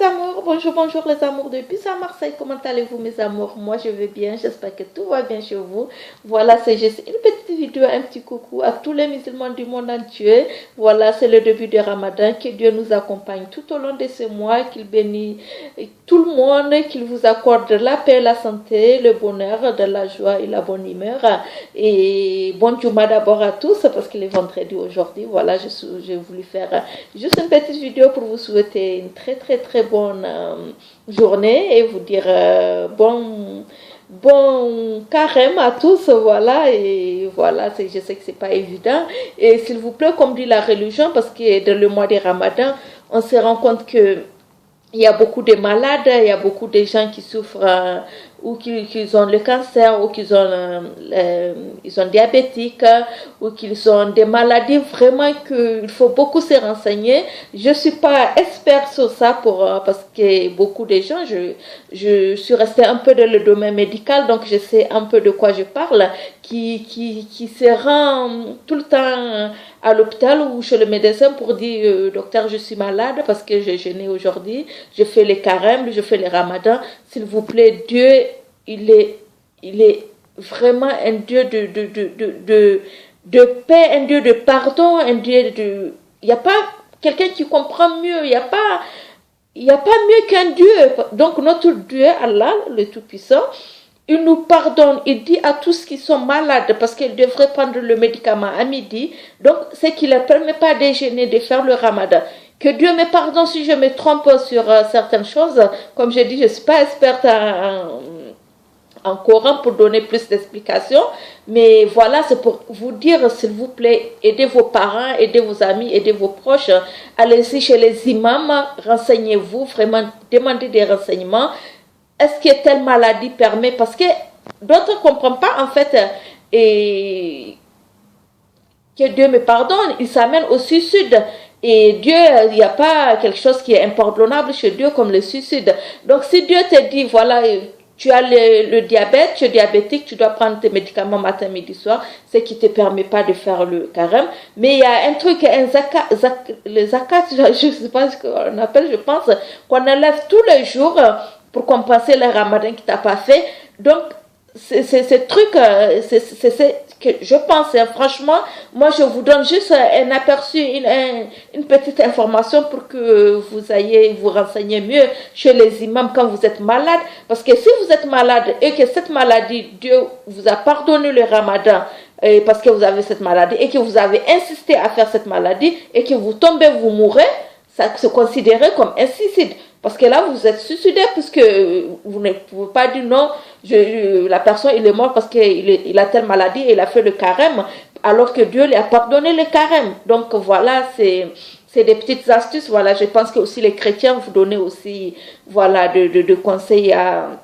mes amours, bonjour les amours depuis à Marseille, comment allez-vous mes amours? Moi je vais bien, j'espère que tout va bien chez vous. Voilà, c'est juste une petite vidéo, un petit coucou à tous les musulmans du monde entier. Voilà, c'est le début du Ramadan, que Dieu nous accompagne tout au long de ce mois, qu'il bénisse tout le monde, qu'il vous accorde la paix, la santé, le bonheur, de la joie et la bonne humeur. Et bon Juma d'abord à tous, parce qu'il est vendredi aujourd'hui. Voilà, j'ai voulu faire juste une petite vidéo pour vous souhaiter une très bonne journée et vous dire bon carême à tous, voilà. Et voilà, je sais que c'est pas évident, et s'il vous plaît, comme dit la religion, parce que dans le mois de Ramadan on se rend compte que il y a beaucoup de malades, il y a beaucoup de gens qui souffrent ou qui ont le cancer, ou ils sont diabétiques, ou qu'ils ont des maladies vraiment qu'il faut beaucoup se renseigner. Je suis pas expert sur ça parce que beaucoup de gens, je suis restée un peu dans le domaine médical, donc je sais un peu de quoi je parle, qui se rend tout le temps à l'hôpital ou chez le médecin pour dire docteur, je suis malade parce que j'ai jeûné aujourd'hui, je fais les carêmes, je fais les ramadans. S'il vous plaît, Dieu, il est vraiment un Dieu de paix, un Dieu de pardon, un Dieu de... Il n'y a pas quelqu'un qui comprend mieux, il n'y a pas mieux qu'un Dieu. Donc notre Dieu, Allah, le Tout-Puissant, il nous pardonne, il dit à tous qui sont malades, parce qu'ils devraient prendre le médicament à midi, donc c'est qu'il ne leur permet pas de jeûner, de faire le ramadan. Que Dieu me pardonne si je me trompe sur certaines choses. Comme je dis, je ne suis pas experte en Coran pour donner plus d'explications, mais voilà, c'est pour vous dire, s'il vous plaît, aidez vos parents, aidez vos amis, aidez vos proches, allez-y chez les imams, renseignez-vous, vraiment, demandez des renseignements. Est-ce que telle maladie permet, parce que d'autres ne comprennent pas en fait, et que Dieu me pardonne, il s'amène au suicide. Et Dieu, il n'y a pas quelque chose qui est impardonnable chez Dieu comme le suicide. Donc si Dieu te dit, voilà, tu as le diabète, tu es diabétique, tu dois prendre tes médicaments matin, midi, soir, ce qui ne te permet pas de faire le carême. Mais il y a un truc, le zakat, je ne sais pas ce qu'on appelle, je pense, qu'on enlève tous les jours pour compenser le ramadan que tu n'as pas fait. Donc, c'est ce truc, c'est que je pense, franchement, moi je vous donne juste un aperçu, une petite information pour que vous ayez vous renseigner mieux chez les imams quand vous êtes malade. Parce que si vous êtes malade et que cette maladie, Dieu vous a pardonné le ramadan, parce que vous avez cette maladie et que vous avez insisté à faire cette maladie et que vous tombez, vous mourrez, ça se considérait comme un suicide. Parce que là, vous êtes suicidé puisque vous ne pouvez pas dire non, la personne il est mort parce qu'il a telle maladie et il a fait le carême, alors que Dieu lui a pardonné le carême. Donc voilà, c'est des petites astuces. Voilà, je pense que aussi les chrétiens vous donnez aussi voilà de conseils à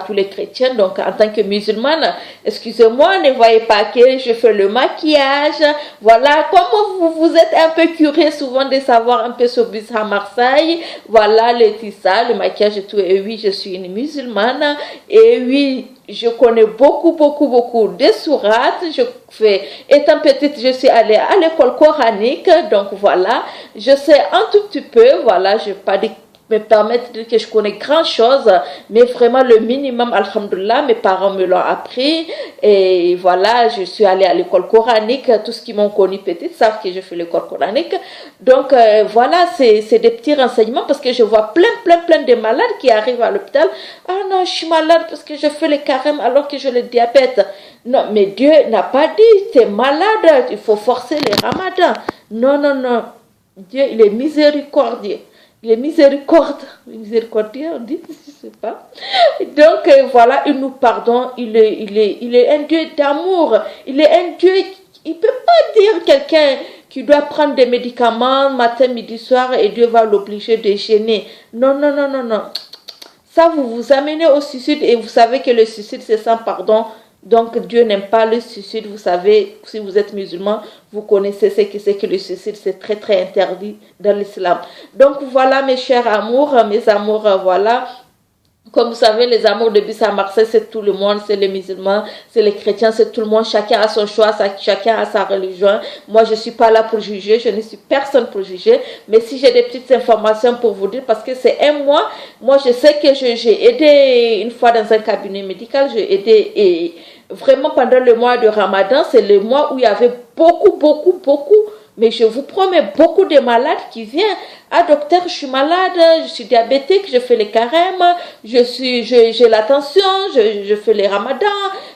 tous les chrétiens. Donc en tant que musulmane, excusez-moi, ne voyez pas que je fais le maquillage, voilà, comme vous êtes un peu curieux souvent de savoir un peu sur Bus à Marseille, voilà, le tissage, le maquillage et tout. Et oui, je suis une musulmane, et oui, je connais beaucoup de sourates. Étant petite, je suis allée à l'école coranique, donc voilà, je sais un tout petit peu, voilà, je vais pas dire me permettre de dire que je connais grand chose, mais vraiment le minimum, alhamdoulilah, mes parents me l'ont appris, et voilà, je suis allée à l'école coranique, tous ceux qui m'ont connue petite savent que je fais l'école coranique, donc voilà, c'est des petits renseignements, parce que je vois plein de malades qui arrivent à l'hôpital, ah non, je suis malade parce que je fais le carême alors que j'ai le diabète. Non, mais Dieu n'a pas dit, tu es malade, il faut forcer les ramadans. Non, Dieu, il est miséricordieux. Il est miséricordieux, on dit, je sais pas. Donc voilà, il nous pardonne, il est un Dieu d'amour, il est un Dieu, il peut pas dire quelqu'un qui doit prendre des médicaments matin, midi, soir et Dieu va l'obliger de jeûner. Non. Ça, vous vous amenez au suicide, et vous savez que le suicide c'est sans pardon. Donc Dieu n'aime pas le suicide. Vous savez, si vous êtes musulman, vous connaissez ce que c'est que le suicide, c'est très interdit dans l'islam. Donc voilà mes chers amours, voilà. Comme vous savez, les amours de bus à Marseille, c'est tout le monde, c'est les musulmans, c'est les chrétiens, c'est tout le monde. Chacun a son choix, chacun a sa religion. Moi, je suis pas là pour juger, je ne suis personne pour juger. Mais si j'ai des petites informations pour vous dire, parce que c'est un mois, moi, je sais que j'ai aidé une fois dans un cabinet médical, j'ai aidé et vraiment pendant le mois de Ramadan, c'est le mois où il y avait beaucoup, mais je vous promets, beaucoup de malades qui viennent. Ah, docteur, je suis malade, je suis diabétique, je fais les carèmes, j'ai la tension, je fais les ramadans,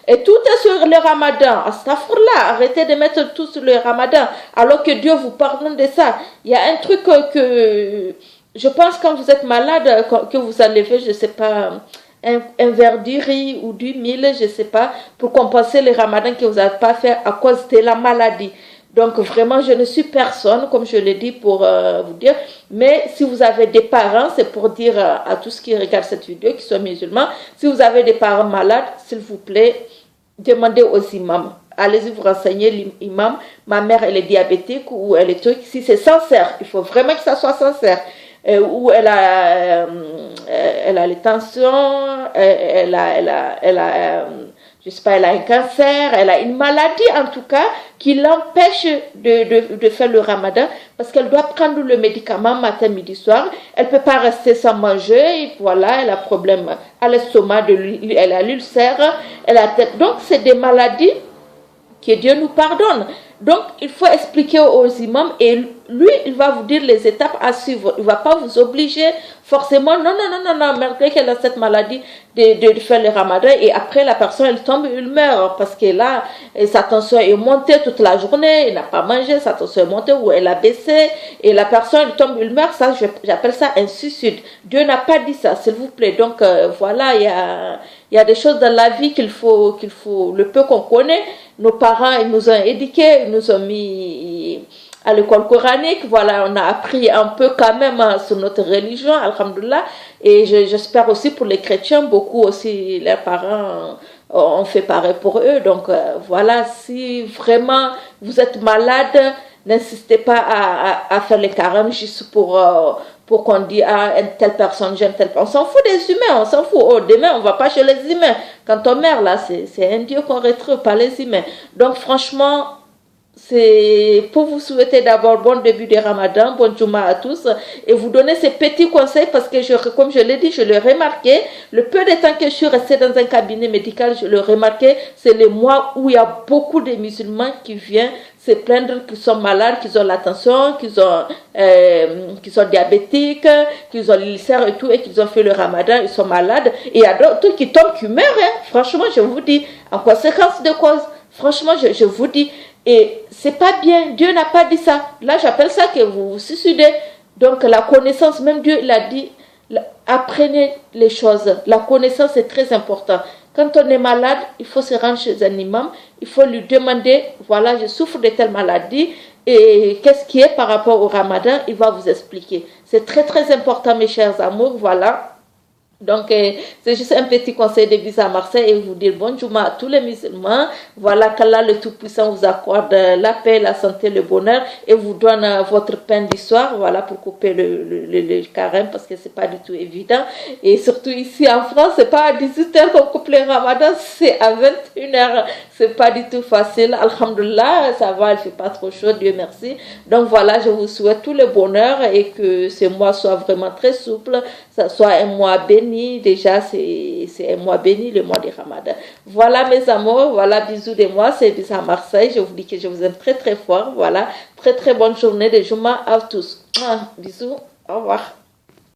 et tout est sur le ramadan. Astaghfirullah, arrêtez de mettre tout sur le ramadan, alors que Dieu vous pardonne de ça. Il y a un truc que, je pense quand vous êtes malade, que vous enlevez, je sais pas, un verre du riz ou du mil, je sais pas, pour compenser les ramadans que vous n'avez pas fait à cause de la maladie. Donc vraiment, je ne suis personne, comme je l'ai dit, pour vous dire. Mais si vous avez des parents, c'est pour dire à tous qui regardent cette vidéo, qui sont musulmans, si vous avez des parents malades, s'il vous plaît, demandez aux imams. Allez-y vous renseigner l'imam. Ma mère, elle est diabétique ou elle est truc. Si c'est sincère, il faut vraiment que ça soit sincère. Ou elle a les tensions, elle a je sais pas, elle a un cancer, elle a une maladie en tout cas qui l'empêche de faire le ramadan parce qu'elle doit prendre le médicament matin, midi, soir. Elle peut pas rester sans manger, et voilà, elle a problème à l'estomac, elle a l'ulcère, elle a tête. Donc c'est des maladies que Dieu nous pardonne. Donc, il faut expliquer aux imams et lui, il va vous dire les étapes à suivre. Il ne va pas vous obliger forcément, non, malgré qu'elle a cette maladie, de faire le ramadan et après la personne, elle tombe, elle meurt parce que là, sa tension est montée toute la journée, elle n'a pas mangé, sa tension est montée ou elle a baissé et la personne, elle tombe, elle meurt. Ça, j'appelle ça un suicide. Dieu n'a pas dit ça, s'il vous plaît. Donc, voilà, il y a des choses dans la vie qu'il faut, le peu qu'on connaît. Nos parents, ils nous ont éduqués, ils nous ont mis à l'école coranique. Voilà, on a appris un peu quand même sur notre religion, alhamdoulilah. Et j'espère aussi pour les chrétiens, beaucoup aussi, leurs parents ont fait pareil pour eux. Donc voilà, si vraiment vous êtes malade, n'insistez pas à faire les carêmes juste pour qu'on dise ah telle personne j'aime telle personne. On s'en fout des humains, on s'en fout. Oh, demain on va pas chez les humains. Quand on meurt là, c'est un Dieu qu'on retrouve, pas les humains. Donc franchement, c'est pour vous souhaiter d'abord bon début de Ramadan, bon Juma à tous et vous donner ces petits conseils parce que comme je l'ai dit, je l'ai remarqué, le peu de temps que je suis restée dans un cabinet médical, je l'ai remarqué, c'est les mois où il y a beaucoup de musulmans qui viennent se plaindre qu'ils sont malades, qu'ils ont la tension, qu'ils sont diabétiques, qu'ils ont l'ulcère et tout et qu'ils ont fait le Ramadan, ils sont malades et il y a d'autres qui tombent, qui meurent, hein. Franchement, je vous dis, en conséquence de cause, franchement, je vous dis. Et c'est pas bien, Dieu n'a pas dit ça. Là, j'appelle ça que vous vous suicidez. Donc, la connaissance, même Dieu l'a dit, apprenez les choses. La connaissance est très importante. Quand on est malade, il faut se rendre chez un imam, il faut lui demander, voilà, je souffre de telle maladie, et qu'est-ce qui est par rapport au Ramadan, il va vous expliquer. C'est très très important, mes chers amours, voilà. Donc, c'est juste un petit conseil de visa à Marseille et vous dire bon Juma à tous les musulmans. Voilà qu'Allah le Tout-Puissant vous accorde la paix, la santé, le bonheur et vous donne votre pain du soir, voilà, pour couper le carême parce que c'est pas du tout évident. Et surtout ici en France, c'est pas à 18h qu'on coupe le ramadan, c'est à 21h. C'est pas du tout facile. Alhamdulillah, ça va, il fait pas trop chaud, Dieu merci. Donc voilà, je vous souhaite tout le bonheur et que ce mois soit vraiment très souple, ça soit un mois béni. Déjà, c'est un mois béni, le mois de Ramadan. Voilà mes amours, voilà, bisous de moi, c'est Bisa à Marseille. Je vous dis que je vous aime très très fort. Voilà, très très bonne journée de Juma à tous. Bisous, au revoir.